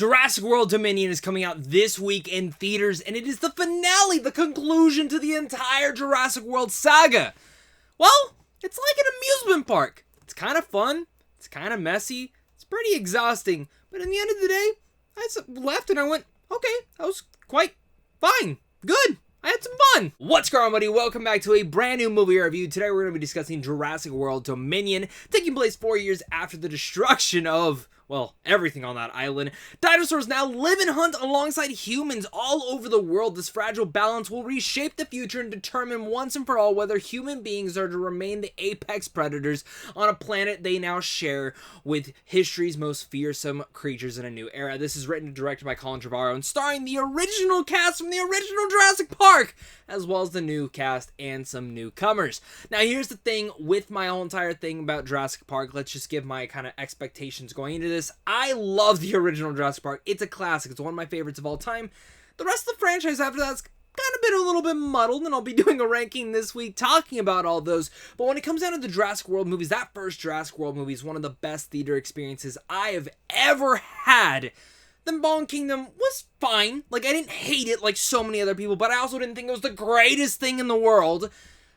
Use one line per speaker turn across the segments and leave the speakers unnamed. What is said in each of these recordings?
Jurassic World Dominion is coming out this week in theaters, and it is the finale, the conclusion to the entire Jurassic World saga. Well, it's like an amusement park. It's kind of fun, it's kind of messy, it's pretty exhausting, but in the end of the day, I left and I went, okay, that was quite fine, good. I had some fun. What's going on, buddy? Welcome back to a brand new movie review. Today we're going to be discussing Jurassic World Dominion, taking place 4 years after the destruction of, well, everything on that island. Dinosaurs now live and hunt alongside humans all over the world. This fragile balance will reshape the future and determine once and for all whether human beings are to remain the apex predators on a planet they now share with history's most fearsome creatures in a new era. This is written and directed by Colin Trevorrow and starring the original cast from the original Jurassic Park, as well as the new cast and some newcomers. Now, here's the thing with my whole entire thing about Jurassic Park. Let's just give my kind of expectations going into this. I love the original Jurassic Park. It's a classic. It's one of my favorites of all time. The rest of the franchise after that's kind of been a little bit muddled, and I'll be doing a ranking this week talking about all those. But when it comes down to the Jurassic World movies, that first Jurassic World movie is one of the best theater experiences I have ever had. Then Fallen Kingdom was fine. Like, I didn't hate it like so many other people, but I also didn't think it was the greatest thing in the world.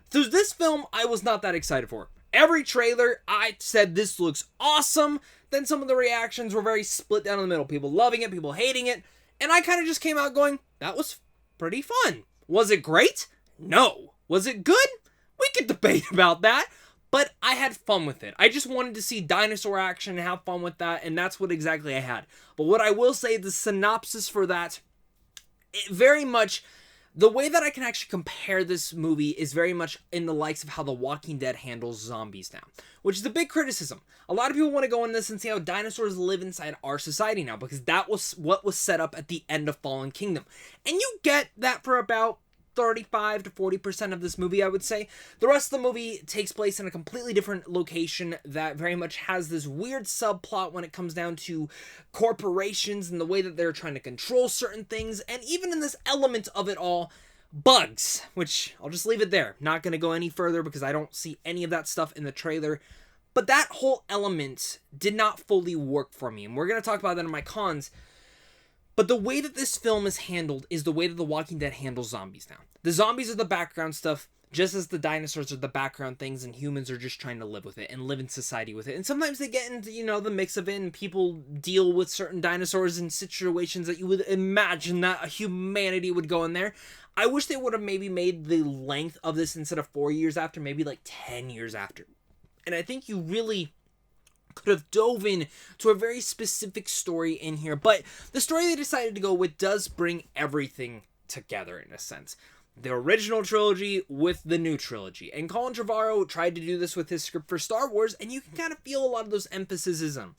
So this film, I was not that excited for. Every trailer, I said, this looks awesome. Then some of the reactions were very split down in the middle. People loving it, people hating it. And I kind of just came out going, that was pretty fun. Was it great? No. Was it good? We could debate about that. But I had fun with it. I just wanted to see dinosaur action and have fun with that, and that's what exactly I had. But what I will say, the synopsis for that, it very much, the way that I can actually compare this movie is very much in the likes of how The Walking Dead handles zombies now, which is a big criticism. A lot of people want to go in this and see how dinosaurs live inside our society now, because that was what was set up at the end of Fallen Kingdom. And you get that for about 35 to 40% of this movie, I would say. The rest of the movie takes place in a completely different location that very much has this weird subplot when it comes down to corporations and the way that they're trying to control certain things, and even in this element of it all, bugs, which I'll just leave it there. Not going to go any further because I don't see any of that stuff in the trailer. But that whole element did not fully work for me, and we're going to talk about that in my cons. But the way that this film is handled is the way that The Walking Dead handles zombies now. The zombies are the background stuff, just as the dinosaurs are the background things, and humans are just trying to live with it and live in society with it. And sometimes they get into, the mix of it, and people deal with certain dinosaurs in situations that you would imagine that humanity would go in there. I wish they would have maybe made the length of this, instead of 4 years after, maybe like 10 years after. And I think you really could have dove in to a very specific story in here, but the story they decided to go with does bring everything together in a sense. The original trilogy with the new trilogy, and Colin Trevorrow tried to do this with his script for Star Wars, and you can kind of feel a lot of those emphases on.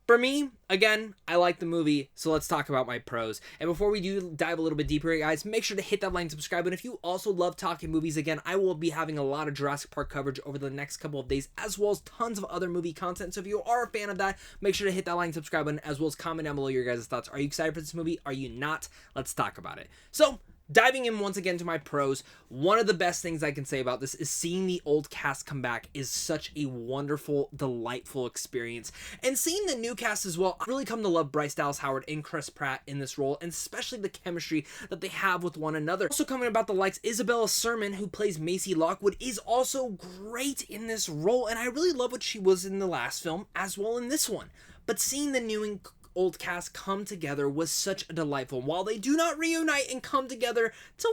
For me, again, I like the movie, so let's talk about my pros. And before we do dive a little bit deeper, guys, make sure to hit that like and subscribe. And if you also love talking movies, again, I will be having a lot of Jurassic Park coverage over the next couple of days, as well as tons of other movie content. So if you are a fan of that, make sure to hit that like and subscribe button, as well as comment down below your guys' thoughts. Are you excited for this movie? Are you not? Let's talk about it. So, diving in once again to my pros, one of the best things I can say about this is seeing the old cast come back is such a wonderful, delightful experience. And seeing the new cast as well, I really come to love Bryce Dallas Howard and Chris Pratt in this role, and especially the chemistry that they have with one another. Also coming about the likes, Isabella Sermon, who plays Macy Lockwood, is also great in this role, and I really love what she was in the last film, as well in this one. But seeing the new and old cast come together was such a delightful. While they do not reunite and come together till,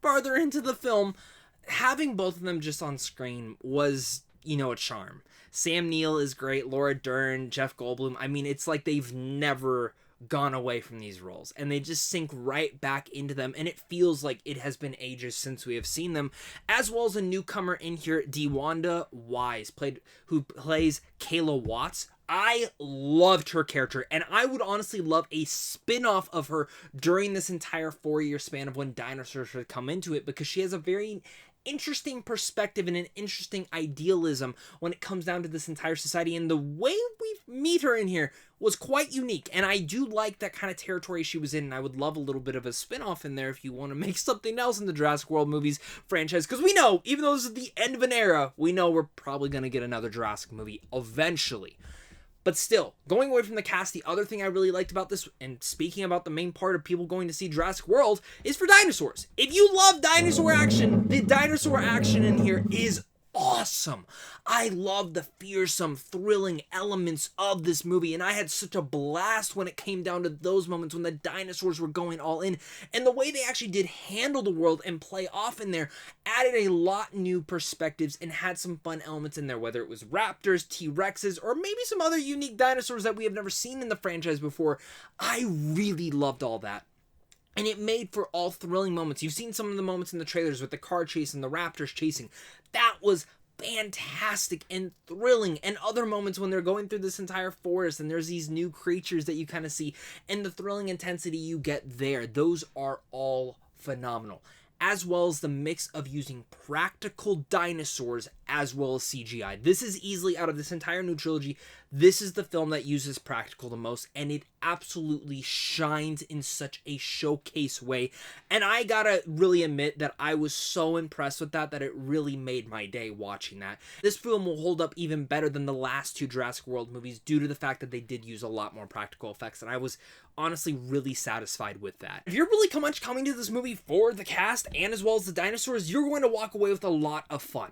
farther into the film, having both of them just on screen was, a charm. Sam Neill is great, Laura Dern, Jeff Goldblum. I mean, it's like they've never gone away from these roles, and they just sink right back into them, and it feels like it has been ages since we have seen them. As well as a newcomer in here, DeWanda Wise, who plays Kayla Watts. I loved her character, and I would honestly love a spin-off of her during this entire 4-year span of when dinosaurs would come into it, because she has a very interesting perspective and an interesting idealism when it comes down to this entire society, and the way we meet her in here was quite unique, and I do like that kind of territory she was in, and I would love a little bit of a spin-off in there if you want to make something else in the Jurassic World movies franchise, because we know, even though this is the end of an era, we know we're probably going to get another Jurassic movie eventually. But still, going away from the cast, the other thing I really liked about this, and speaking about the main part of people going to see Jurassic World, is for dinosaurs. If you love dinosaur action, the dinosaur action in here is awesome. I love the fearsome, thrilling elements of this movie, and I had such a blast when it came down to those moments when the dinosaurs were going all in, and the way they actually did handle the world and play off in there added a lot new perspectives and had some fun elements in there, whether it was raptors, T-Rexes, or maybe some other unique dinosaurs that we have never seen in the franchise before. I really loved all that. And it made for all thrilling moments. You've seen some of the moments in the trailers with the car chase and the raptors chasing. That was fantastic and thrilling. And other moments when they're going through this entire forest and there's these new creatures that you kind of see. And the thrilling intensity you get there. Those are all phenomenal. As well as the mix of using practical dinosaurs as well as CGI. This is easily, out of this entire new trilogy, this is the film that uses practical the most, and it absolutely shines in such a showcase way. And I gotta really admit that I was so impressed with that it really made my day watching that. This film will hold up even better than the last two Jurassic World movies due to the fact that they did use a lot more practical effects, and I was honestly really satisfied with that. If you're really much coming to this movie for the cast and as well as the dinosaurs, you're going to walk away with a lot of fun.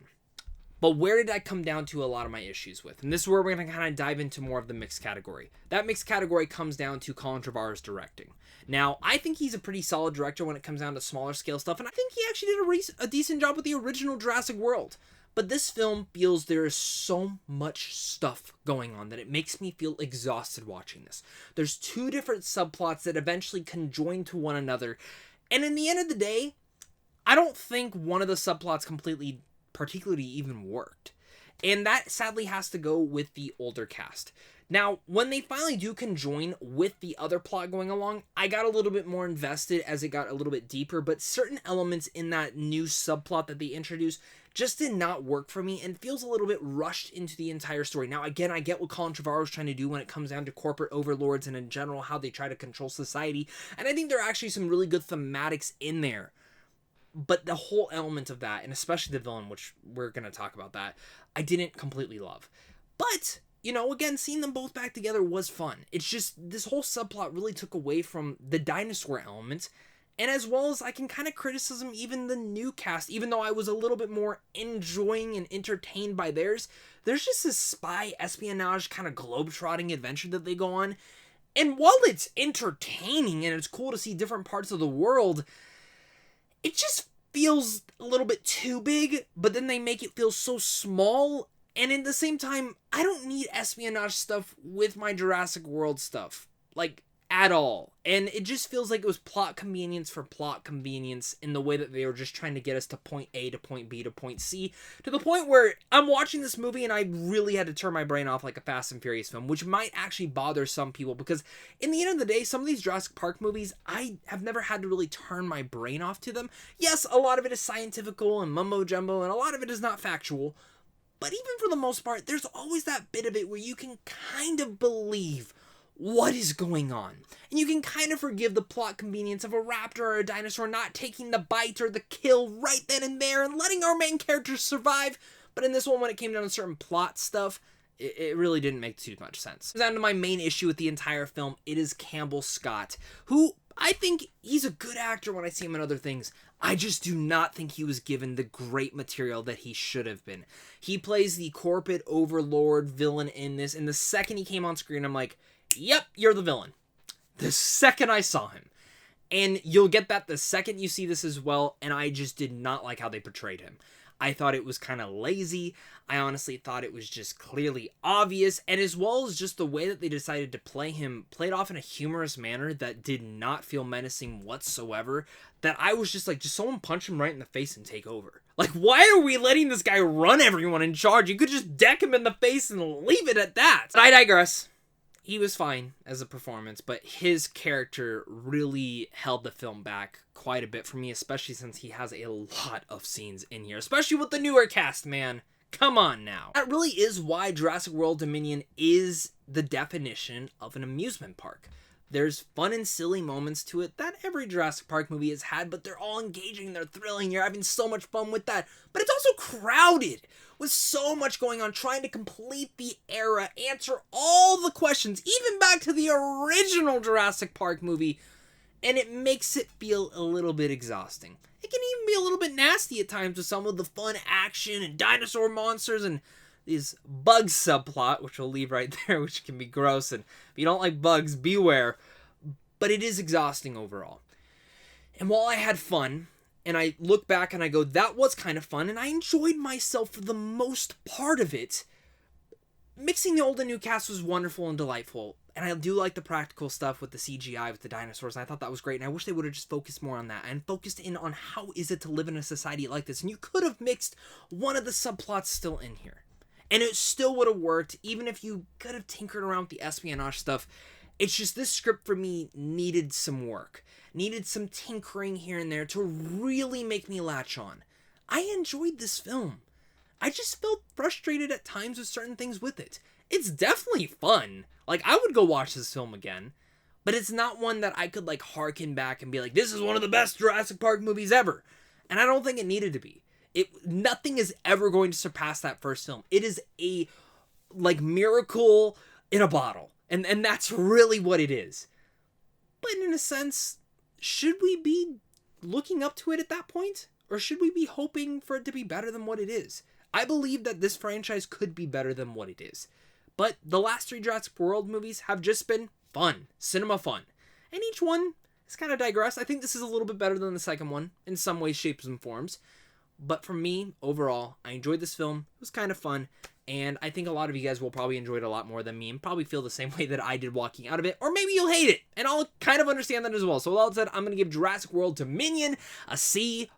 But where did I come down to a lot of my issues with? And this is where we're going to kind of dive into more of the mixed category. That mixed category comes down to Colin Trevorrow's directing. Now, I think he's a pretty solid director when it comes down to smaller scale stuff, and I think he actually did a decent job with the original Jurassic World. But this film feels there is so much stuff going on that it makes me feel exhausted watching this. There's two different subplots that eventually conjoin to one another, and in the end of the day, I don't think one of the subplots particularly even worked. And that sadly has to go with the older cast. Now, when they finally do conjoin with the other plot going along, I got a little bit more invested as it got a little bit deeper, but certain elements in that new subplot that they introduced just did not work for me and feels a little bit rushed into the entire story. Now, again, I get what Colin Trevorrow is trying to do when it comes down to corporate overlords and in general how they try to control society, and I think there are actually some really good thematics in there. But the whole element of that, and especially the villain, which we're going to talk about that, I didn't completely love. But, you know, again, seeing them both back together was fun. It's just, this whole subplot really took away from the dinosaur element, and as well as I can kind of criticism even the new cast, even though I was a little bit more enjoying and entertained by theirs. There's just this spy espionage kind of globe-trotting adventure that they go on, and while it's entertaining and it's cool to see different parts of the world, it just feels a little bit too big, but then they make it feel so small, and at the same time, I don't need espionage stuff with my Jurassic World stuff, like, at all. And it just feels like it was plot convenience for plot convenience in the way that they were just trying to get us to point A to point B to point C, to the point where I'm watching this movie and I really had to turn my brain off like a Fast and Furious film, which might actually bother some people, because in the end of the day, some of these Jurassic Park movies, I have never had to really turn my brain off to them. Yes, a lot of it is scientifical and mumbo jumbo, and a lot of it is not factual, but even for the most part, there's always that bit of it where you can kind of believe what is going on. And you can kind of forgive the plot convenience of a raptor or a dinosaur not taking the bite or the kill right then and there and letting our main characters survive. But in this one, when it came down to certain plot stuff, it really didn't make too much sense. Down to my main issue with the entire film, it is Campbell Scott, who I think he's a good actor when I see him in other things. I just do not think he was given the great material that he should have been. He plays the corporate overlord villain in this, and the second he came on screen, I'm like, yep, you're the villain. The second I saw him. And you'll get that the second you see this as well, and I just did not like how they portrayed him. I thought it was kind of lazy. I honestly thought it was just clearly obvious, and as well as just the way that they decided to play him, played off in a humorous manner that did not feel menacing whatsoever, that I was just like, just someone punch him right in the face and take over. Like, why are we letting this guy run everyone in charge? You could just deck him in the face and leave it at that. But I digress. He was fine as a performance, but his character really held the film back quite a bit for me, especially since he has a lot of scenes in here, especially with the newer cast, man. Come on now. That really is why Jurassic World Dominion is the definition of an amusement park. There's fun and silly moments to it that every Jurassic Park movie has had, but they're all engaging, they're thrilling, you're having so much fun with that. But it's also crowded with so much going on, trying to complete the era, answer all the questions, even back to the original Jurassic Park movie, and it makes it feel a little bit exhausting. It can even be a little bit nasty at times with some of the fun action and dinosaur monsters and these bugs subplot, which we'll leave right there, which can be gross, and if you don't like bugs, beware. But it is exhausting overall. And while I had fun, and I look back and I go, that was kind of fun, and I enjoyed myself for the most part of it, mixing the old and new cast was wonderful and delightful. And I do like the practical stuff with the CGI, with the dinosaurs, and I thought that was great, and I wish they would have just focused more on that, and focused in on how is it to live in a society like this, and you could have mixed one of the subplots still in here. And it still would have worked, even if you could have tinkered around with the espionage stuff. It's just this script for me needed some work. Needed some tinkering here and there to really make me latch on. I enjoyed this film. I just felt frustrated at times with certain things with it. It's definitely fun. Like, I would go watch this film again. But it's not one that I could, like, harken back and be like, this is one of the best Jurassic Park movies ever. And I don't think it needed to be. Nothing is ever going to surpass that first film. It is a, like, miracle in a bottle. And that's really what it is. But in a sense, should we be looking up to it at that point? Or should we be hoping for it to be better than what it is? I believe that this franchise could be better than what it is. But the last 3 Jurassic World movies have just been fun. Cinema fun. And each one has kind of digressed. I think this is a little bit better than the second one in some ways, shapes, and forms. But for me, overall, I enjoyed this film. It was kind of fun. And I think a lot of you guys will probably enjoy it a lot more than me and probably feel the same way that I did walking out of it. Or maybe you'll hate it. And I'll kind of understand that as well. So with all that said, I'm going to give Jurassic World Dominion a C+.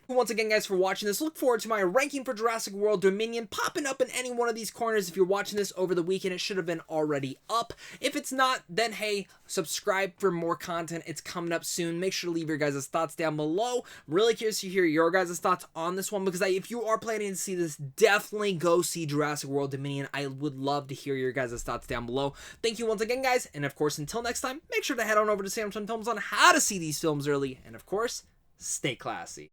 Once again, guys, for watching this, look forward to my ranking for Jurassic World Dominion popping up in any one of these corners. If you're watching this over the weekend, it should have been already up. If it's not, then hey, subscribe for more content. It's coming up soon. Make sure to leave your guys' thoughts down below. I'm really curious to hear your guys' thoughts on this one, because if you are planning to see this, definitely go see Jurassic World Dominion. I would love to hear your guys' thoughts down below. Thank you once again, guys, and of course, until next time, make sure to head on over to Samsung Films on how to see these films early, and of course, stay classy.